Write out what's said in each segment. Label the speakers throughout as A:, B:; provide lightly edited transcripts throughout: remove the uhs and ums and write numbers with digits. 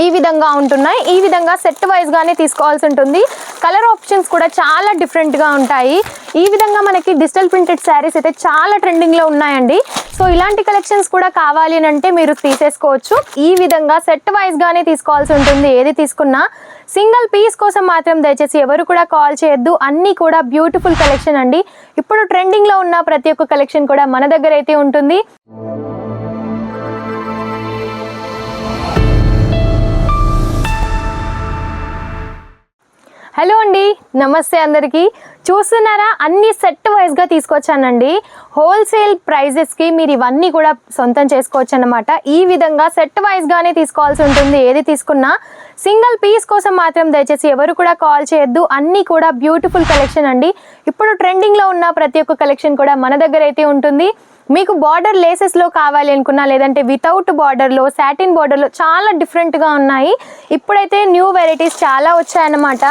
A: ఈ విధంగా ఉంటున్నాయి. ఈ విధంగా సెట్ వైజ్ గానే తీసుకోవాల్సి ఉంటుంది. కలర్ ఆప్షన్స్ కూడా చాలా డిఫరెంట్ గా ఉంటాయి. ఈ విధంగా మనకి డిజిటల్ ప్రింటెడ్ శారీస్ అయితే చాలా ట్రెండింగ్ లో ఉన్నాయండి. సో ఇలాంటి కలెక్షన్స్ కూడా కావాలి అంటే మీరు తీసేసుకోవచ్చు. ఈ విధంగా సెట్ వైజ్ గానే తీసుకోవాల్సి ఉంటుంది. ఏది తీసుకున్నా సింగిల్ పీస్ కోసం మాత్రం దయచేసి ఎవరు కూడా కాల్ చేయొద్దు. అన్నీ కూడా బ్యూటిఫుల్ కలెక్షన్ అండి. ఇప్పుడు ట్రెండింగ్ లో ఉన్న ప్రతి ఒక్క కలెక్షన్ కూడా మన దగ్గర అయితే ఉంటుంది. హలో అండి, నమస్తే అందరికీ. చూస్తున్నారా, అన్ని సెట్ వైజ్గా తీసుకొచ్చానండి. హోల్సేల్ ప్రైజెస్కి మీరు ఇవన్నీ కూడా సొంతం చేసుకోవచ్చు అన్నమాట. ఈ విధంగా సెట్ వైజ్గానే తీసుకోవాల్సి ఉంటుంది. ఏది తీసుకున్నా సింగిల్ పీస్ కోసం మాత్రం దయచేసి ఎవరు కూడా కాల్ చేయొద్దు. అన్నీ కూడా బ్యూటిఫుల్ కలెక్షన్ అండి. ఇప్పుడు ట్రెండింగ్లో ఉన్న ప్రతి ఒక్క కలెక్షన్ కూడా మన దగ్గర అయితే ఉంటుంది. మీకు బార్డర్ లేసెస్లో కావాలి అనుకున్నా, లేదంటే వితౌట్ బార్డర్లో, సాటిన్ బార్డర్లో చాలా డిఫరెంట్గా ఉన్నాయి. ఇప్పుడైతే న్యూ వెరైటీస్ చాలా వచ్చాయన్నమాట.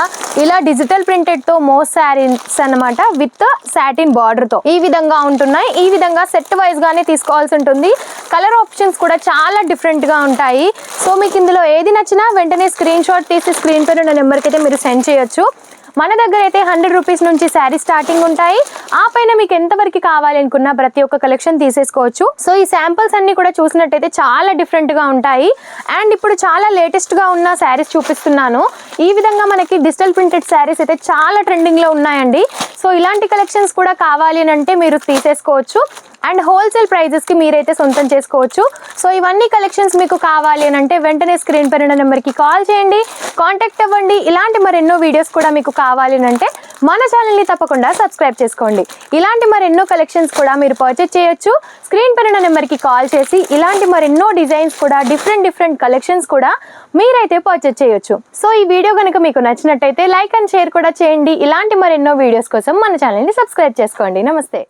A: ఇలా డిజిటల్ ప్రింటెడ్తో మోస్ట్ శారీస్ అన్నమాట, విత్ సాటిన్ బార్డర్తో ఈ విధంగా ఉంటున్నాయి. ఈ విధంగా సెట్ వైజ్గానే తీసుకోవాల్సి ఉంటుంది. కలర్ ఆప్షన్స్ కూడా చాలా డిఫరెంట్గా ఉంటాయి. సో మీకు ఇందులో ఏది నచ్చినా వెంటనే స్క్రీన్ షాట్ తీసి స్క్రీన్ పైన ఉన్న నెంబర్కి అయితే మీరు సెండ్ చేయొచ్చు. మన దగ్గర అయితే 100 రూపీస్ నుంచి శారీ స్టార్టింగ్ ఉంటాయి. ఆ పైన మీకు ఎంతవరకు కావాలి అనుకున్న ప్రతి ఒక్క కలెక్షన్ తీసేసుకోవచ్చు. సో ఈ శాంపిల్స్ అన్ని కూడా చూసినట్టయితే చాలా డిఫరెంట్గా ఉంటాయి. అండ్ ఇప్పుడు చాలా లేటెస్ట్గా ఉన్న శారీస్ చూపిస్తున్నాను. ఈ విధంగా మనకి డిజిటల్ ప్రింటెడ్ శారీస్ అయితే చాలా ట్రెండింగ్లో ఉన్నాయండి. సో ఇలాంటి కలెక్షన్స్ కూడా కావాలి అంటే మీరు తీసేసుకోవచ్చు. అండ్ హోల్సేల్ ప్రైజెస్కి మీరైతే సొంతం చేసుకోవచ్చు. సో ఇవన్నీ కలెక్షన్స్ మీకు కావాలి అంటే వెంటనే స్క్రీన్ పైన నెంబర్కి కాల్ చేయండి, కాంటాక్ట్ అవ్వండి. ఇలాంటి మరెన్నో వీడియోస్ కూడా మీకు కావాలి అంటే మన ఛానల్ని తప్పకుండా సబ్స్క్రైబ్ చేసుకోండి. ఇలాంటి మరెన్నో కలెక్షన్స్ కూడా మీరు పర్చేస్ చేయొచ్చు. స్క్రీన్ పైన నెంబర్కి కాల్ చేసి ఇలాంటి మరెన్నో డిజైన్స్ కూడా డిఫరెంట్ కలెక్షన్స్ కూడా మీరైతే పర్చేస్ చేయొచ్చు. సో ఈ వీడియో కనుక మీకు నచ్చినట్టయితే లైక్ అండ్ షేర్ కూడా చేయండి. ఇలాంటి మరెన్నో వీడియోస్ కోసం మన ఛానల్ని సబ్స్క్రైబ్ చేసుకోండి. నమస్తే.